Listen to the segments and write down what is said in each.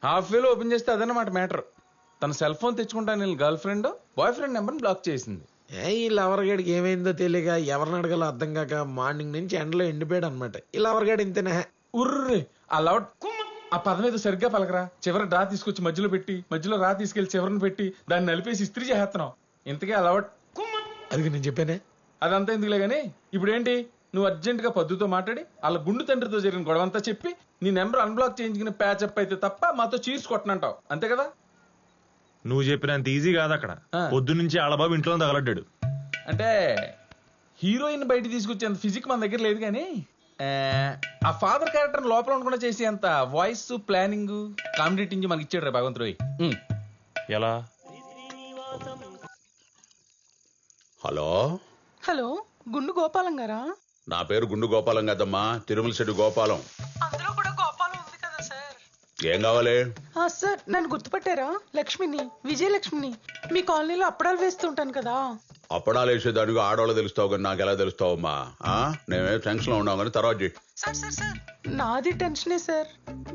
Half వేలో open చేస్తే అదన్నమాట మ్యాటర్. తన సెల్ ఫోన్ తెచ్చుకుంటాను గర్ల్ ఫ్రెండ్ బాయ్ ఫ్రెండ్ నెంబర్ని బ్లాక్ చేసింది. ఈ లవర్గాడికి ఏమైందో తెలియక ఎవరిని అడగాలో అర్థం కాక మార్నింగ్ నుంచి ఎండలో ఎండిపోయాడు అనమాట. ఈ లవర్గాడు ఇంతనే. ఉర్రే ఆ లవర్ ఆ పదం ఏదో సరిగ్గా పలకరా. చివరి డ్రా తీసుకొచ్చి మధ్యలో పెట్టి మధ్యలో రా తీసుకెళ్లి చివరిని పెట్టి దాన్ని నలిపేసి ఇస్త్రీ చేస్తున్నావు. ఇంతకీ ఆ లవర్ అది నేను చెప్పానే. అదంతా ఎందుకులే గానీ ఇప్పుడు ఏంటి, నువ్వు అర్జెంట్ గా పద్దుతో మాట్లాడి వాళ్ళ గుండు తండ్రితో జరిగిన గొడవంతా చెప్పి నీ నెంబర్ అన్బ్లాక్ చేయించుకుని ప్యాచప్ అయితే తప్ప మాతో చీర్స్ కొట్టనంటావు అంతే కదా? నువ్వు చెప్పినంత ఈజీ కాదు. అక్కడ పొద్దు నుంచి ఆళ్ళబాబు ఇంట్లో తగలడ్డాడు. అంటే హీరోయిన్ బయట తీసుకొచ్చేంత ఫిజిక్ మన దగ్గర లేదు కానీ ఆ ఫాదర్ క్యారెక్టర్ లోపల ఉండకుండా చేసే అంత వాయిస్ ప్లానింగ్ కామెడీ మనకి ఇచ్చాడు రే భగవంతుడు. ఎలా? హలో హలో, గుండు గోపాలం గారా? నా పేరు గుండు గోపాలం కదమ్మా, తిరుమల శెట్టి గోపాలం. అందులో కూడా గోపాలం ఉంది కదా సార్. ఏం కావాలి? సార్ నన్ను గుర్తుపట్టారా? లక్ష్మిని, విజయలక్ష్మిని. మీ కాలనీలో అప్పడాలు వేస్తుంటాను కదా. అప్పడాలు వేసేదానికి ఆడవాళ్ళు తెలుస్తావు కానీ నాకు ఎలా తెలుస్తావమ్మా? నేనే టెన్షన్ లో ఉన్నావు కానీ తర్వాత చెయ్యి. సార్ సార్ సార్ నాది టెన్షనే సార్.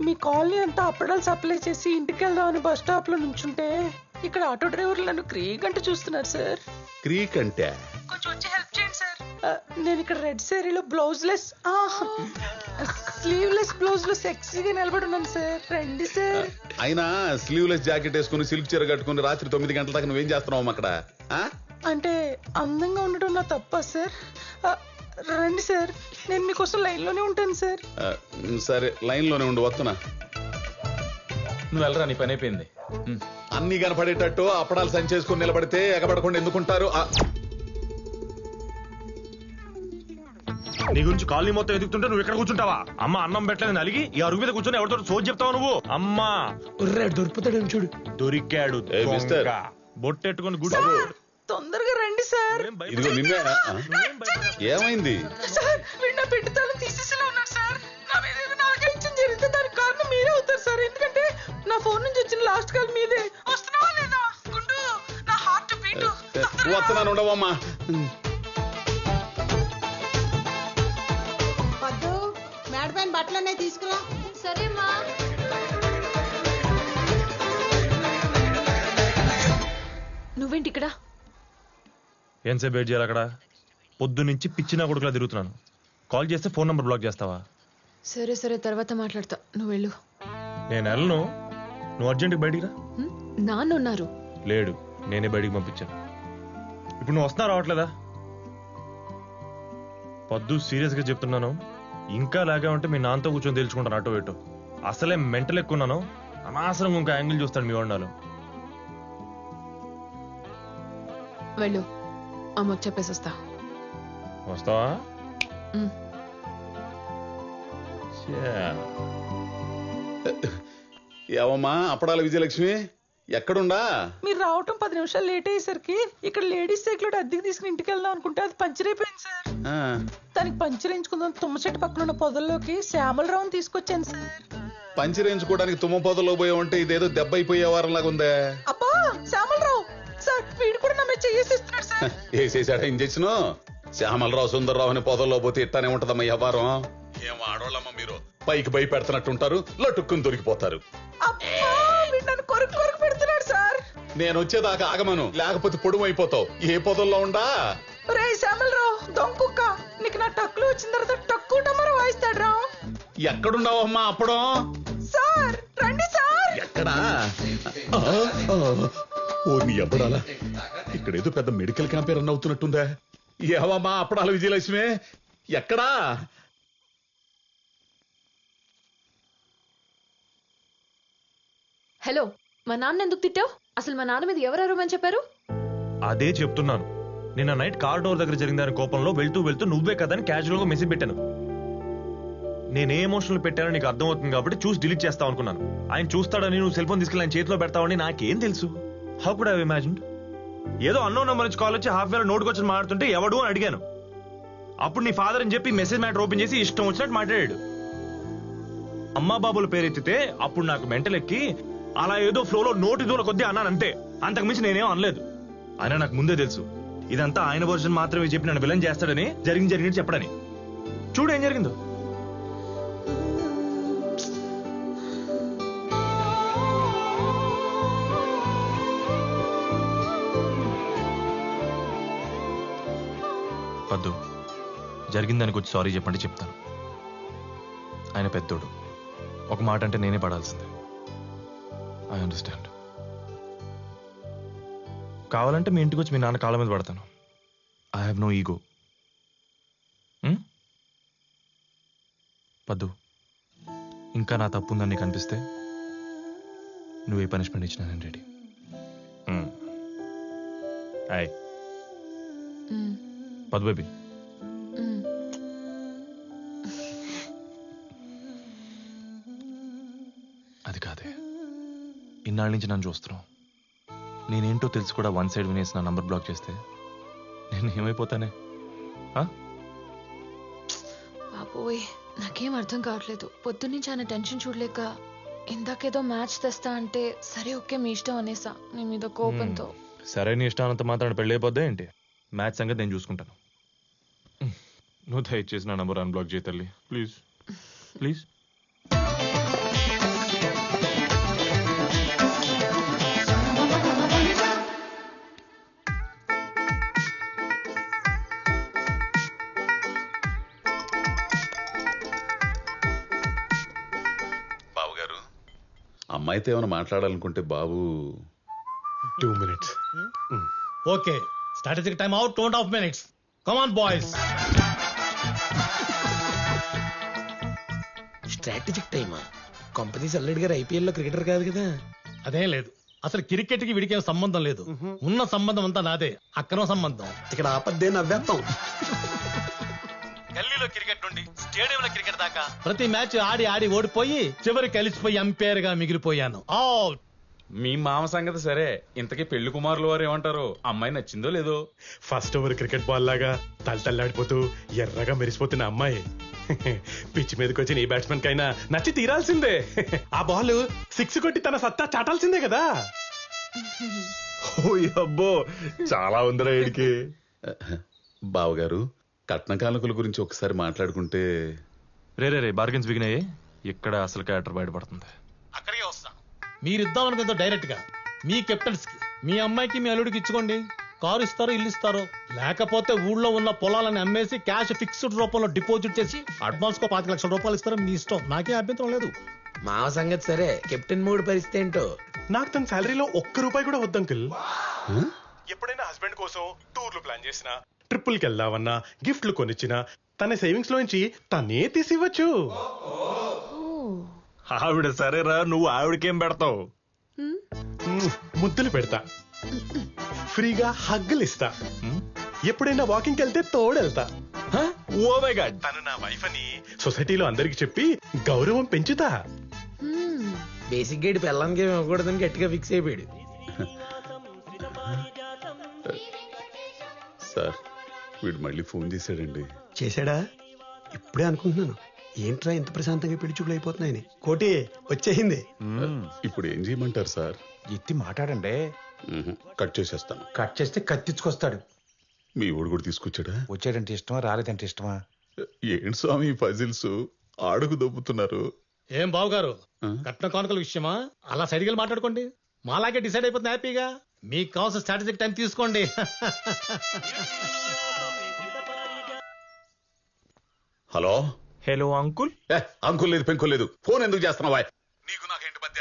మీ కాలనీ అంతా అప్పడాలు సప్లై చేసి ఇంటికి వెళ్దామని బస్ స్టాప్ లో నుంచుంటే ఇక్కడ ఆటో డ్రైవర్లు నన్ను క్రీక్ అంటూ చూస్తున్నారు సార్. క్రీక్ అంటే? కొంచెం వచ్చి హెల్ప్ చేయండి సార్. నేను ఇక్కడ రెడ్ శారీలో బ్లౌజ్ లెస్ స్లీవ్లెస్ బ్లౌజ్ లో సెక్సీగా నిలబడి ఉన్నాను సార్. రండి సార్. అయినా స్లీవ్లెస్ జాకెట్ వేసుకుని సిల్క్ చీర కట్టుకుని రాత్రి 9 గంటల దాకా నువ్వేం చేస్తున్నావు అక్కడ? అంటే అందంగా ఉండటం నా తప్ప సార్? రండి సార్, నేను మీకోసం లైన్ లోనే ఉంటాను సార్. సరే లైన్ లోనే ఉండు, వస్తున్నా. నువ్వు వెళ్ళరా, నీ పని అయిపోయింది. అన్ని కనపడేటట్టు అప్పడాలు సంచేసుకుని నిలబడితే ఎగబడకుండా ఎందుకుంటారు? నీ గురించి కాలనీ మొత్తం ఎదుగుతుంటే నువ్వు ఇక్కడ కూర్చుంటావా? అమ్మ అన్నం పెట్టలేదు అలిగి ఈ అరుగు మీద కూర్చొని ఎవరితో సోది చెప్తావు నువ్వు? అమ్మా దొరుకుతాడని చూడు. దొరికాడు బొట్టెట్టుకుని గుడి. తొందరగా రండి సార్. ఇదిగో నిన్నే. ఏమైంది సార్? వీడు నా పెట్టితాలను తీసేసేలా ఉన్నాడు సార్. నా మీద ఏదైనా ఆలోచించడం జరిగితే దానికి కారణం మీరే అవుతారు సార్. ఎందుకంటే నా ఫోన్ నుంచి వచ్చిన లాస్ట్ కాల్ మీదే. వస్తున్నావా లేదా? గుండు, నా హార్ట్ బీట్. వస్తున్నాను, ఉండవమ్మా. వద్దు, మేడ పైన బట్టలనే తీసుకురా. సరేమ్మా. నువ్వేంటి ఇక్కడ? ఎంతసేపు వెయిట్ చేయాలి అక్కడ? పొద్దు నుంచి పిచ్చినా కొడుకులా తిరుగుతున్నాను. కాల్ చేస్తే ఫోన్ నంబర్ బ్లాక్ చేస్తావా? సరే సరే, తర్వాత మాట్లాడతా. నువ్వు వెళ్ళు. నేను వెళ్ళను. నువ్వు అర్జెంట్గా బయటికి రా. నాన్న ఉన్నారు. లేడు, నేనే బయటికి పంపించాను. ఇప్పుడు నువ్వు వస్తున్నా రావట్లేదా? పొద్దు సీరియస్గా చెప్తున్నాను. ఇంకా లాగా ఉంటే మీ నాన్నతో కూర్చొని తెలుసుకుంటాను అటో ఇటో. అసలే మెంటల్ ఎక్కున్నాను. అనవసరంగా ఇంకా యాంగిల్ చూస్తాను మీ వండాలు. వెళ్ళు, అమ్మకు చెప్పేసి వస్తా. వస్తావా? ఏవమ్మా అప్పడాల విజయలక్ష్మి, ఎక్కడుండా? మీరు రావటం 10 నిమిషాలు లేట్ అయ్యేసరికి ఇక్కడ లేడీస్ సైకిల్ అద్దెకి తీసుకుని ఇంటికి వెళ్దాం అనుకుంటే అది పంచర్ అయిపోయింది సార్. దానికి పంచర్ వేయించుకుందాం తుమ్మ చెట్టు పక్కన ఉన్న పొదల్లోకి శ్యామలరావుని తీసుకొచ్చాను సార్. పంచర్ వేయించుకోవడానికి తుమ్మ పొదలో పోయావంటే ఇదేదో దెబ్బ అయిపోయే వారంలాగా ఉందే. అబ్బా శ్యామలరావు సార్, వీడు కూడా నా మీద చేసేస్తున్నాడు సార్. వేసేసాడా ఇంజెక్షన్? శ్యామలరావు సుందర్రావు అని పొదల్లో పోతే ఇట్టానే ఉంటదమ్మా వ్యవహారం. ఏం ఆడోళ్ళమ్మా మీరు, పైకి భయపెడుతున్నట్టుంటారు, లటుక్కుని దొరికిపోతారు. నేను వచ్చేదాకా ఆగమను, లేకపోతే పొడుము అయిపోతావు. ఏ పొదల్లో ఉండా? రే శ్యామలరావు దొంకుక్క, నీకు నా టక్కులు వచ్చిన తర్వాత టక్కు టమర వాయిస్తాడు రా. ఎక్కడున్నావమ్మా అప్పడం? సార్ రండి సార్. ఎక్కడా? ఓ నీ అప్పడాలా, ఇక్కడేదో పెద్ద మెడికల్ క్యాంప్ రన్ అవుతున్నట్టుందా? ఏవమ్మా అప్పడాల విజయలక్ష్మి, ఎక్కడా? హలో, మా నాన్న ఎందుకు తిట్టావు? అసలు మా నాన్న మీద ఎవరెవరమని చెప్పారు? అదే చెప్తున్నాను. నిన్న నైట్ కార్ డోర్ దగ్గర జరిగిందని కోపంలో వెళ్తూ వెళ్తూ నువ్వే కదా అని క్యాజువల్ గా మెసేజ్ పెట్టాను. నేనే ఎమోషనల్ పెట్టానో నీకు అర్థమవుతుంది కాబట్టి చూసి డిలీట్ చేస్తావు అనుకున్నాను. ఆయన చూస్తాడని నువ్వు సెల్ ఫోన్ తీసుకెళ్ళి ఆయన చేతిలో పెడతావని నాకేం తెలుసు? How could I imagine? ఏదో అన్నోన్ నెంబర్ నుంచి కాల్ వచ్చి హాఫ్ వేల నోటుకు వచ్చి మాట్లాడుతుంటే ఎవడు అని అడిగాను. అప్పుడు నీ ఫాదర్ అని చెప్పి మెసేజ్ మ్యాటర్ ఓపెన్ చేసి ఇష్టం వచ్చినట్టు మాట్లాడాడు. అమ్మా బాబుల పేరెత్తితే అప్పుడు నాకు మెంటల్ ఎక్కి అలా ఏదో ఫ్లోలో నోటి దూల కొద్దీ అన్నాను అంతే. అంతకు మించి నేనేం అనలేదు. అయినా నాకు ముందే తెలుసు ఇదంతా ఆయన వర్షన్ మాత్రమే చెప్పి నన్ను విలన్ చేస్తాడని, జరిగింది చెప్పడని. చూడు ఏం జరిగిందో. పద్దు, జరిగిన దానికి వచ్చి సారీ చెప్పండి చెప్తాను. ఆయన పెద్దోడు, ఒక మాట అంటే నేనే పడాల్సిందే. I understand. కావాలంటే మీ ఇంటికి వచ్చి మీ నాన్న కాళ్ళ మీద పడతాను. I have no ego. Paddu, ఇంకా నా తప్పు ఉందని నీకు అనిపిస్తే నువ్వు ఏ పనిష్మెంట్ ఇచ్చినా నేను రెడీ. హాయ్ పద్దు బేబీ. అది కాదే, ఇన్నాళ్ళ నుంచి నన్ను చూస్తున్నావు. నేనేంటో తెలుసు కూడా వన్ సైడ్ వినేసి నా నంబర్ బ్లాక్ చేస్తే నేను ఏమైపోతానే? బాబోయ్, నాకేం అర్థం కావట్లేదు. పొద్దున్నుంచి ఆయన టెన్షన్ చూడలేక ఇందాకేదో మ్యాచ్ తెస్తా అంటే సరే ఓకే మీ ఇష్టం అనేసా నీ మీద కోపంతో. సరే నీ ఇష్టానంత మాత్రం పెళ్ళి అయిపోద్దా ఏంటి? మ్యాచ్ సంగతి నేను చూసుకుంటాను. నువ్వు దయచేసి నా నంబర్ అన్బ్లాక్ చేయ తల్లి, ప్లీజ్ ప్లీజ్. బాబు గారు, అమ్మాయితో ఏమైనా మాట్లాడాలనుకుంటే బాబు 2 minutes. Okay. Strategic time out, 2.5 minutes. Come on, boys. Strategic టైమా? కంపెనీస్ అల్లెడ్ గారు ఐపీఎల్ లో క్రికెటర్ కాదు కదా. అదేం లేదు, అసలు క్రికెట్ కి వీడికి ఏం సంబంధం లేదు. ఉన్న సంబంధం అంతా నాదే, అక్రమ సంబంధం. ఇక్కడ ఆపద్దే నవ్వేస్తాం. గల్లీలో క్రికెట్ నుండి స్టేడియంలో క్రికెట్ దాకా ప్రతి మ్యాచ్ ఆడి ఆడి ఓడిపోయి చివరికి కలిసిపోయి అంపైర్ గా మిగిలిపోయాను. అవుట్. మీ మామ సంగతి సరే, ఇంతకీ పెళ్లి కుమారులు వారు ఏమంటారు? అమ్మాయి నచ్చిందో లేదో? ఫస్ట్ ఓవర్ క్రికెట్ బాల్ లాగా తలతల్లాడిపోతూ ఎర్రగా మెరిసిపోతున్న అమ్మాయి పిచ్ మీదకి వచ్చి నీ బ్యాట్స్మెన్ కైనా నచ్చి తీరాల్సిందే. ఆ బాల్ 6 కొట్టి తన సత్తా చాటాల్సిందే కదా. ఓ అబ్బో, చాలా ఉందిరా వీడికి. బావగారు, కట్న కానుకల గురించి ఒకసారి మాట్లాడుకుంటే. రే బార్గెన్స్ బిగినాయి. ఇక్కడ అసలు క్యారెక్టర్ బయటపడుతుంది. అక్కడికే వస్తా. మీరిద్దాం అనుకుందో డైరెక్ట్ గా మీ కెప్టెన్స్ కి, మీ అమ్మాయికి మీ అల్లుడికి ఇచ్చుకోండి. కారు ఇస్తారో ఇల్లు ఇస్తారో, లేకపోతే ఊళ్ళో ఉన్న పొలాలను అమ్మేసి క్యాష్ ఫిక్స్డ్ రూపంలో డిపాజిట్ చేసి అడ్వాన్స్ కో 5 లక్షల రూపాయలు ఇస్తారో మీ ఇష్టం, నాకే అభ్యంతరం లేదు. మా సంగతి సరే, కెప్టెన్ మూడు పరిస్థితి ఏంటో. నాకు తన శాలరీలో ₹1 కూడా వద్దు అంకుల్. ఎప్పుడైనా హస్బెండ్ కోసం టూర్లు ప్లాన్ చేసినా, ట్రిప్పుల్కి వెళ్దామన్నా, గిఫ్ట్లు కొనిచ్చినా తన సేవింగ్స్ లోంచి తనే తీసివ్వచ్చు. ఆవిడ సరేరా, నువ్వు ఆవిడకేం పెడతావు? ముద్దులు పెడతా, ఫ్రీగా హగ్గులు ఇస్తా, ఎప్పుడైనా వాకింగ్ వెళ్తే తోడెళ్తా. ఓ మై గాడ్, తను నా వైఫ్ అని సొసైటీలో అందరికి చెప్పి గౌరవం పెంచుతా. బేసిక్ గైడ్ పిల్లలకి ఇవ్వకూడదని గట్టిగా ఫిక్స్ అయిపోయాడు. సార్, వీడు మళ్ళీ ఫోన్ చేశాడండి. చేశాడా? ఇప్పుడే అనుకుంటున్నాను, ఏంట్రా ఇంత ప్రశాంతంగా పెళ్లి చూపులు అయిపోతున్నాయని. కోటి వచ్చేసింది. ఇప్పుడు ఏం చేయమంటారు సార్? ఎత్తి మాట్లాడండి. కట్ చేసేస్తాను. కట్ చేస్తే కత్తిచ్చుకొస్తాడు. మీ ఊడు కూడా తీసుకొచ్చాడా? వచ్చాడంటే ఇష్టమా, రాలేదంటే ఇష్టమా? ఏంటి స్వామి ఫజిల్స్ ఆడుకు దొబ్బుతున్నారు? ఏం బావు గారు, కట్న కానుకల విషయమా అలా సైడ్కి వెళ్ళి మాట్లాడుకోండి. మాలాగే డిసైడ్ అయిపోతుంది హ్యాపీగా. మీకు కావాల్సిన స్ట్రాటజిక్ టైం తీసుకోండి. Hello hello uncle. అంకుల్ లేదు, పెంకుల్ లేదు. ఫోన్ ఎందుకు చేస్తున్నావా? నీకు నాకేంటి మధ్య?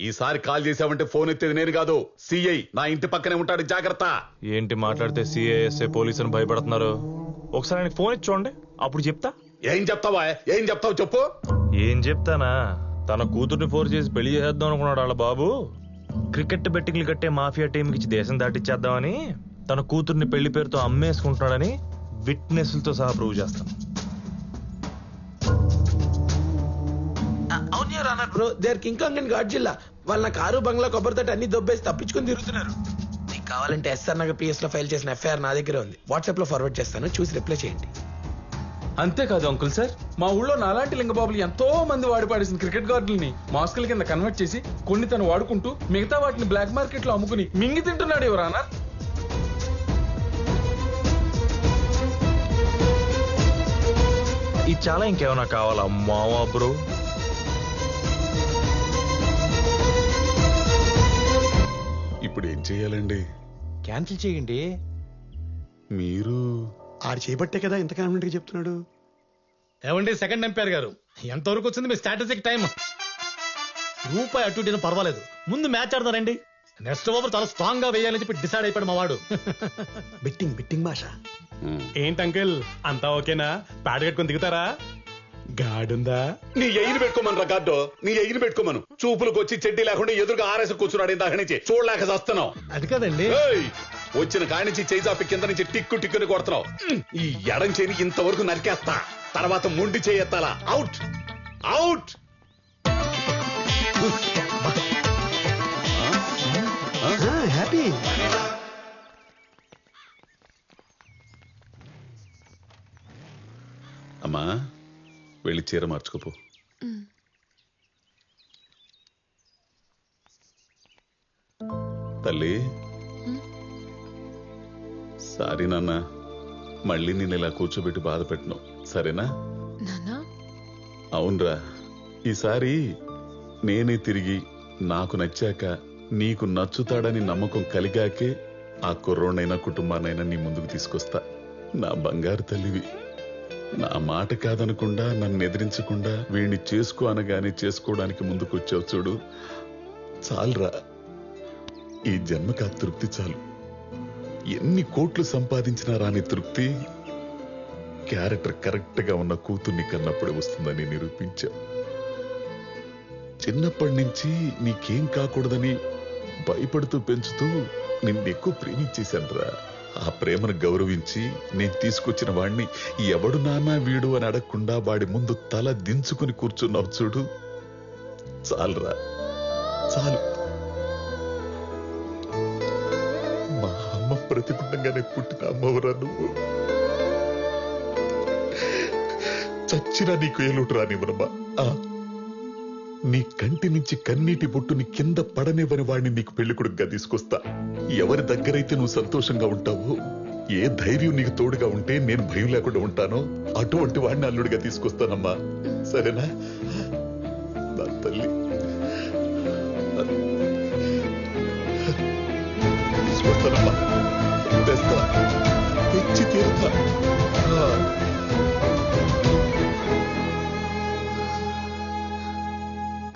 ఈసారి కాల్ చేసావంటే ఫోన్ ఎత్తేది నేను కాదు, సిఐ నా ఇంటి పక్కనే ఉంటాడు, జాగ్రత్త. ఏంటి మాట్లాడితే సిఐఎస్ఏ పోలీసు అని భయపడుతున్నారు? ఒకసారి ఆయనకి ఫోన్ ఇచ్చి చూడండి, అప్పుడు చెప్తా. ఏం చెప్తావా? ఏం చెప్తావు చెప్పు. ఏం చెప్తానా? తన కూతుర్ని ఫోర్స్ చేసి పెళ్లి చేద్దాం అనుకున్నాడు వాళ్ళ బాబు. క్రికెట్ బెట్టింగ్లు కట్టే మాఫియా టీంకి ఇచ్చి దేశం దాటిచ్చేద్దామని తన కూతుర్ని పెళ్లి పేరుతో అమ్మేసుకుంటున్నాడని విట్నెస్లతో సహా ప్రూవ్ చేస్తాను. Bro, they are King Kong and Godzilla. వాళ్ళ నా కారు బంగ్లా కొబ్బరి తోట అన్ని దొబ్బేసి తప్పించుకొని తిరుగుతున్నారు. నీకు కావాలంటే ఎస్ఆర్ నగర్ పిఎస్ లో ఫైల్ చేసిన ఎఫ్ఐఆర్ నా దగ్గర ఉంది, వాట్సాప్ లో ఫార్వర్డ్ చేస్తాను, చూసి రిప్లై చేయండి. అంతేకాదు అంకుల్ సార్, మా ఊళ్ళో నాలాంటి లింగబాబులు ఎంతో మంది వాడి పాడేసిన క్రికెట్ గార్డుల్ని మాస్కుల కింద కన్వర్ట్ చేసి కొన్ని తను వాడుకుంటూ మిగతా వాటిని బ్లాక్ మార్కెట్ లో అమ్ముకుని మింగి తింటున్నాడు ఎవరానా. ఇది చాలా ఇంకేమైనా కావాలా మావా బ్రో? ఇప్పుడు ఏం చెయ్యాలండి? క్యాన్సిల్ చేయండి. మీరు ఆడు చేపట్టే కదా ఇంత కాన్ఫిడెంట్ గా చెప్తున్నాడు. ఏమండి సెకండ్ ఎంపైర్ గారు, ఎంతవరకు వచ్చింది మీ స్ట్రాటజిక్ టైం? రూపాయి అటు ఇటు పర్వాలేదు, ముందు మ్యాచ్ ఆడదారండి. నెక్స్ట్ ఓవర్ చాలా స్ట్రాంగ్ గా వేయాలని చెప్పి డిసైడ్ అయిపోయాడు మా వాడు. బెట్టింగ్ భాష. ఏంటి అంకుల్ అంతా ఓకేనా? ప్యాడ్ కట్టుకొని దిగుతారా? గాడుందా? నీ ఎయిని పెట్టుకోమను రా గాడ్డో, నీ ఎయిని పెట్టుకోమను. చూపులకు వచ్చి చెడ్డి లేకుండా ఎదురుగా ఆరేసి కూర్చున్నాడు ఇందాక నుంచి, చూడలేక చేస్తున్నావు. అది కదండి, వచ్చిన కాడి నుంచి చేయి చాపి కింద నుంచి టిక్కు టిక్కుని కొడుతున్నావు. ఈ ఎడం చేని ఇంతవరకు నరికేస్తా, తర్వాత ముండి చేయెత్తాలా. Out out. హ్యాపీ. అమ్మా వెళ్ళి చీర మార్చుకోపో. తల్లి సారీ నాన్న, మళ్ళీ నేను ఇలా కూర్చోబెట్టి బాధ పెట్టను, సరేనా? అవునరా, ఈసారి నేనే తిరిగి నాకు నచ్చాక నీకు నచ్చుతాడని నమ్మకం కలిగాకే ఆ కుర్రోనైనా కుటుంబానైనా నీ ముందుకు తీసుకొస్తా. నా బంగారు తల్లివి, నా మాట కాదనకుండా నన్ను ఎదిరించకుండా వీణ్ణి చేసుకో అనగానే చేసుకోవడానికి ముందుకు వచ్చావు చూడు, చాలురా. ఈ జన్మకి ఆ తృప్తి చాలు. ఎన్ని కోట్లు సంపాదించినా రాని తృప్తి క్యారెక్టర్ కరెక్ట్ గా ఉన్న కూతుర్ని కన్నప్పుడే వస్తుందని నిరూపించా. చిన్నప్పటి నుంచి నీకేం కాకూడదని భయపడుతూ పెంచుతూ నిన్నెక్కువ ప్రేమించేశానురా. ఆ ప్రేమను గౌరవించి నేను తీసుకొచ్చిన వాణ్ణి ఎవడు నాన్నా వీడు అని అడగకుండా వాడి ముందు తల దించుకుని కూర్చున్నావు చూడు, చాలురా చాలు. మా అమ్మ ప్రతిపుండంగానే పుట్టిన అమ్మవరా నువ్వు. చచ్చినా నీకు ఏలుటు రానివ్వనమ్మా. నీ కంటి నుంచి కన్నీటి బొట్టుని కింద పడనివ్వని వాడిని నీకు పెళ్లికొడుకుగా తీసుకొస్తా. ఎవరి దగ్గరైతే నువ్వు సంతోషంగా ఉంటావో, ఏ ధైర్యం నీకు తోడుగా ఉంటే నేను భయం లేకుండా ఉంటానో అటువంటి వాడిని అల్లుడిగా తీసుకొస్తానమ్మా, సరేనా? నా తల్లి తీసుకొస్తానమ్మా, తెస్తా, తెచ్చి తీరుతా.